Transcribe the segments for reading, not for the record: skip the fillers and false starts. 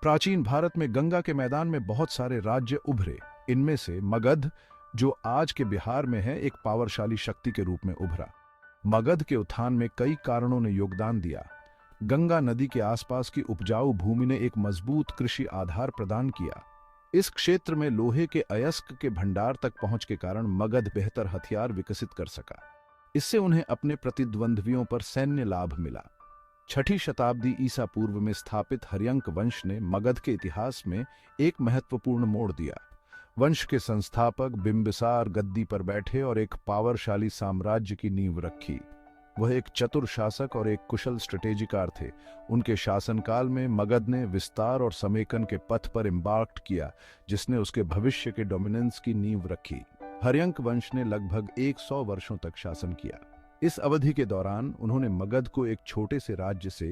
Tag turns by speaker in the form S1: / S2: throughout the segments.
S1: प्राचीन भारत में गंगा के मैदान में बहुत सारे राज्य उभरे। इनमें से मगध, जो आज के बिहार में है, एक पावरशाली शक्ति के रूप में उभरा। मगध के उत्थान में कई कारणों ने योगदान दिया। गंगा नदी के आसपास की उपजाऊ भूमि ने एक मजबूत कृषि आधार प्रदान किया। इस क्षेत्र में लोहे के अयस्क के भंडार तक पहुंच के कारण मगध बेहतर हथियार विकसित कर सका। इससे उन्हें अपने प्रतिद्वंद्वियों पर सैन्य लाभ मिला। छठी शताब्दी ईसा पूर्व में स्थापित हर्यंक वंश ने मगध के इतिहास में एक महत्वपूर्ण मोड़ दिया। वंश के संस्थापक बिंबिसार गद्दी पर बैठे और एक पावरशाली साम्राज्य की नींव रखी। वह एक चतुर शासक और एक कुशल स्ट्रेटेजिकार थे। उनके शासनकाल में मगध ने विस्तार और समेकन के पथ पर एम्बार्क्ड किया, जिसने उसके भविष्य के डोमिनेंस की नींव रखी। हर्यंक वंश ने लगभग 100 वर्षों तक शासन किया। इस अवधि के दौरान उन्होंने मगध को एक छोटे से राज्य से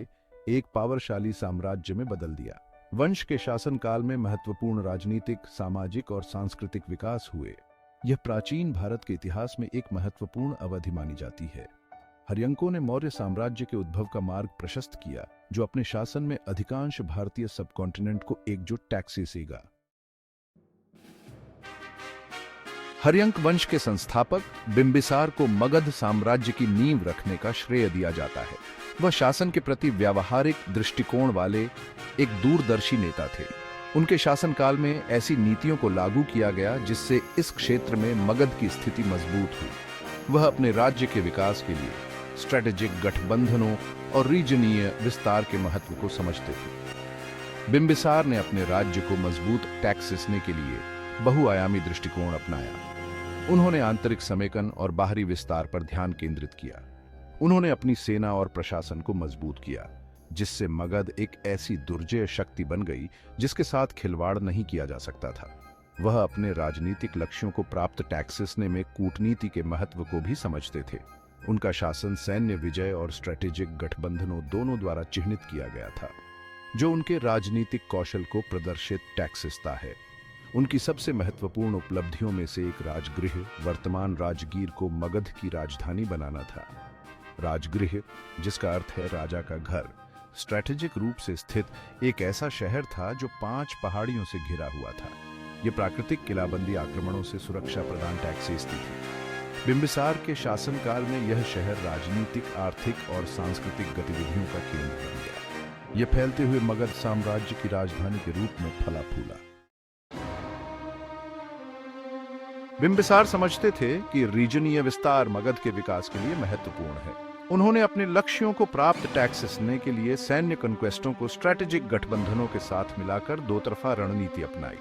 S1: एक पावरशाली साम्राज्य में बदल दिया। वंश के शासनकाल में महत्वपूर्ण राजनीतिक, सामाजिक और सांस्कृतिक विकास हुए। यह प्राचीन भारत के इतिहास में एक महत्वपूर्ण अवधि मानी जाती है। हर्यंकों ने मौर्य साम्राज्य के उद्भव का मार्ग प्रशस्त किया, जो अपने शासन में अधिकांश भारतीय सबकॉन्टिनेंट को एकजुट टैक्स सेगा। हर्यंक वंश के संस्थापक बिंबिसार को मगध साम्राज्य की नींव रखने का श्रेय दिया जाता है। वह शासन के प्रति व्यावहारिक दृष्टिकोण वाले एक दूरदर्शी नेता थे। उनके शासनकाल में ऐसी नीतियों को लागू किया गया जिससे इस क्षेत्र में मगध की स्थिति मजबूत हुई। वह अपने राज्य के विकास के लिए स्ट्रेटेजिक गठबंधनों और रीजनीय विस्तार के महत्व को समझते थे। बिंबिसार ने अपने राज्य को मजबूत टैक्सेसने के लिए बहुआयामी दृष्टिकोण अपनाया। उन्होंने आंतरिक समेकन और बाहरी विस्तार पर ध्यान केंद्रित किया। उन्होंने अपनी सेना और प्रशासन को मजबूत किया, जिससे मगध एक ऐसी दुर्जय शक्ति बन गई जिसके साथ खिलवाड़ नहीं किया जा सकता था। वह अपने राजनीतिक लक्ष्यों को प्राप्त टैक्सेसने में कूटनीति के महत्व को भी समझते थे। उनका शासन सैन्य विजय और स्ट्रेटेजिक गठबंधनों दोनों द्वारा चिह्नित किया गया था, जो उनके राजनीतिक कौशल को प्रदर्शित टैक्सेसता है। उनकी सबसे महत्वपूर्ण उपलब्धियों में से एक राजगृह, वर्तमान राजगीर को मगध की राजधानी बनाना था। राजगृह, जिसका अर्थ है राजा का घर, स्ट्रेटेजिक रूप से स्थित एक ऐसा शहर था जो 5 पहाड़ियों से घिरा हुआ था। यह प्राकृतिक किलाबंदी आक्रमणों से सुरक्षा प्रदान टैक्सेसती थी। बिंबिसार के शासनकाल में यह शहर राजनीतिक, आर्थिक और सांस्कृतिक गतिविधियों का केंद्र बन गया। यह फैलते हुए मगध साम्राज्य की राजधानी के रूप में फला फूला। बिंबिसार समझते थे कि रीजनीय विस्तार मगध के विकास के लिए महत्वपूर्ण है। उन्होंने अपने लक्ष्यों को प्राप्त टैक्सेसने के लिए सैन्य कॉन्क्वेस्टों को स्ट्रेटेजिक गठबंधनों के साथ मिलाकर दो तरफा रणनीति अपनाई।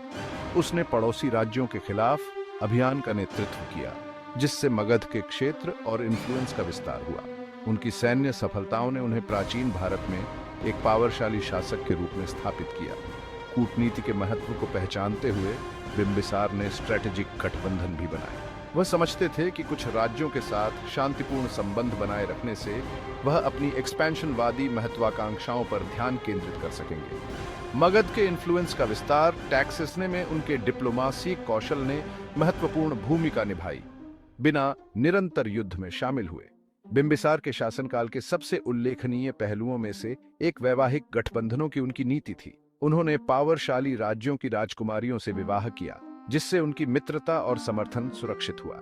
S1: उसने पड़ोसी राज्यों के खिलाफ अभियान का नेतृत्व किया, जिससे मगध के क्षेत्र और इन्फ्लुएंस का विस्तार हुआ। उनकी सैन्य सफलताओं ने उन्हें प्राचीन भारत में एक पावरशाली शासक के रूप में स्थापित किया। कूटनीति के महत्व को पहचानते हुए बिंबिसार ने स्ट्रेटेजिक गठबंधन भी बनाए। वह समझते थे कि कुछ राज्यों के साथ शांतिपूर्ण संबंध बनाए रखने से वह अपनी एक्सपेंशनवादी महत्वाकांक्षाओं पर ध्यान केंद्रित कर सकेंगे। मगध के इन्फ्लुएंस का विस्तार टैक्सेसने में उनके डिप्लोमासी कौशल ने महत्वपूर्ण भूमिका निभाई, बिना निरंतर युद्ध में शामिल हुए। बिंबिसार के शासनकाल के सबसे उल्लेखनीय पहलुओं में से एक वैवाहिक गठबंधनों की उनकी नीति थी। उन्होंने पावरशाली राज्यों की राजकुमारियों से विवाह किया, जिससे उनकी मित्रता और समर्थन सुरक्षित हुआ।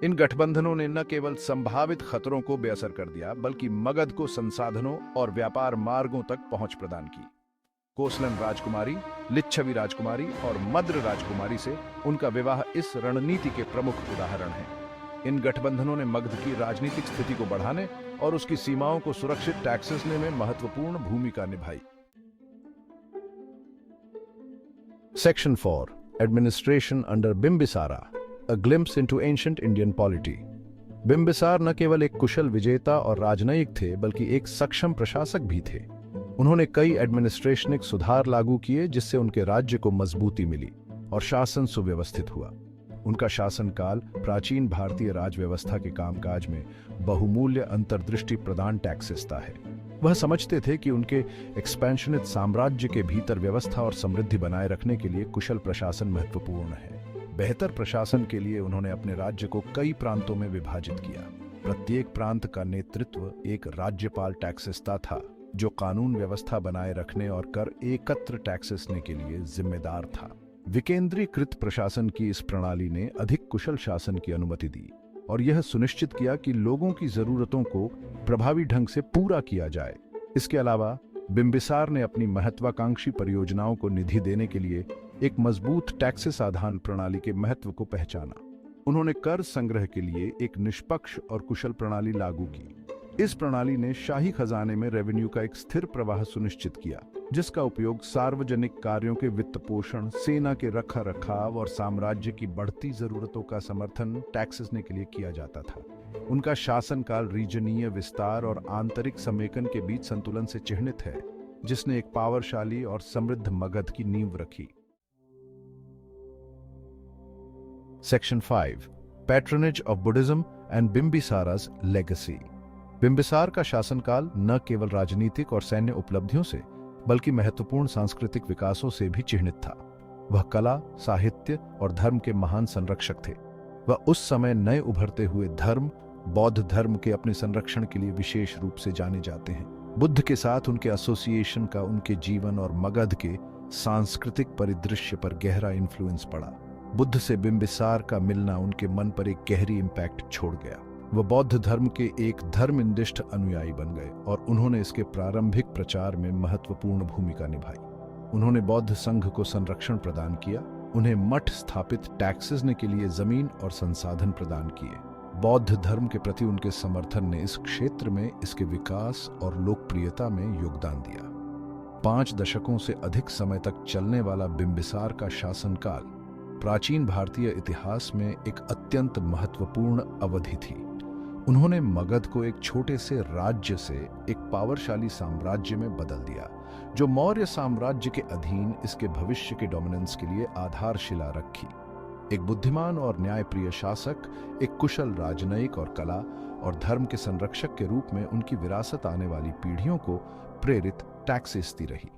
S1: इन गठबंधनों ने न केवल संभावित खतरों को बेअसर कर दिया, बल्कि मगध को संसाधनों और व्यापार मार्गों तक पहुंच प्रदान की। कोसलन राजकुमारी, लिच्छवी राजकुमारी और मद्र राजकुमारी से उनका विवाह इस रणनीति के प्रमुख उदाहरण हैं। इन गठबंधनों ने मगध की राजनीतिक स्थिति को बढ़ाने और उसकी सीमाओं को सुरक्षित टैक्सेसने में महत्वपूर्ण भूमिका निभाई। Section 4. Administration under Bimbisara, a glimpse into ancient Indian polity. Bimbisara न केवल एक कुशल विजेता और राजनयिक थे, बल्कि एक सक्षम प्रशासक भी थे। उन्होंने कई एडमिनिस्ट्रेशनिक सुधार लागू किए, जिससे उनके राज्य को मजबूती मिली और शासन सुव्यवस्थित हुआ। उनका शासनकाल प्राचीन भारतीय राजव्यवस्था के कामकाज में बहुमूल्य अंतर्दृष्टि प्रदान टैक्सेसता है। वह समझते थे कि उनके एक्सपेंशनिस्ट साम्राज्य के भीतर व्यवस्था और समृद्धि बनाए रखने के लिए कुशल प्रशासन महत्वपूर्ण है। बेहतर प्रशासन के लिए उन्होंने अपने राज्य को कई प्रांतों में विभाजित किया। प्रत्येक प्रांत का नेतृत्व एक राज्यपाल टैक्सेसता था, जो कानून व्यवस्था बनाए रखने और कर एकत्र टैक्सेसने के लिए जिम्मेदार था। विकेंद्रीकृत प्रशासन की इस प्रणाली ने अधिक कुशल शासन की अनुमति दी और यह सुनिश्चित किया कि लोगों की जरूरतों को प्रभावी ढंग से पूरा किया जाए। इसके अलावा बिंबिसार ने अपनी महत्वाकांक्षी परियोजनाओं को निधि देने के लिए एक मजबूत टैक्सेस आधान प्रणाली के महत्व को पहचाना। उन्होंने कर संग्रह के लिए एक निष्पक्ष और कुशल प्रणाली लागू की। इस प्रणाली ने शाही खजाने में रेवेन्यू का एक स्थिर प्रवाह सुनिश्चित किया, जिसका उपयोग सार्वजनिक कार्यों के वित्त पोषण, सेना के रखरखाव और साम्राज्य की बढ़ती जरूरतों का समर्थन टैक्सेसने के लिए किया जाता था। उनका शासनकाल रीजनीय विस्तार और आंतरिक समेकन के बीच संतुलन से चिह्नित है, जिसने एक पावरशाली और समृद्ध मगध की नींव रखी। Section 5 patronage of Buddhism and Bimbisara's legacy. Bimbisara का शासनकाल न केवल राजनीतिक और सैन्य उपलब्धियों से बल्कि महत्वपूर्ण सांस्कृतिक विकासों से भी चिह्नित था। वह कला, साहित्य और धर्म के महान संरक्षक थे। वह उस समय नए उभरते हुए धर्म, बौद्ध धर्म के अपने संरक्षण के लिए विशेष रूप से जाने जाते हैं। बुद्ध के साथ उनके एसोसिएशन का उनके जीवन और मगध के सांस्कृतिक परिदृश्य पर गहरा इन्फ्लुएंस पड़ा। बुद्ध से बिंबिसार का मिलना उनके मन पर एक गहरी इम्पैक्ट छोड़ गया। वह बौद्ध धर्म के एक धर्मनिष्ठ अनुयायी बन गए और उन्होंने इसके प्रारंभिक प्रचार में महत्वपूर्ण भूमिका निभाई। उन्होंने बौद्ध संघ को संरक्षण प्रदान किया, उन्हें मठ स्थापित टैक्सेसने के लिए जमीन और संसाधन प्रदान किए। बौद्ध धर्म के प्रति उनके समर्थन ने इस क्षेत्र में इसके विकास और लोकप्रियता में योगदान दिया। 5 दशकों से अधिक समय तक चलने वाला बिंबिसार का शासनकाल प्राचीन भारतीय इतिहास में एक अत्यंत महत्वपूर्ण अवधि थी। उन्होंने मगध को एक छोटे से राज्य से एक पावरशाली साम्राज्य में बदल दिया, जो मौर्य साम्राज्य के अधीन इसके भविष्य के डोमिनेंस के लिए आधारशिला रखी। एक बुद्धिमान और न्यायप्रिय शासक, एक कुशल राजनयिक और कला और धर्म के संरक्षक के रूप में उनकी विरासत आने वाली पीढ़ियों को प्रेरित टैक्सेसती रही।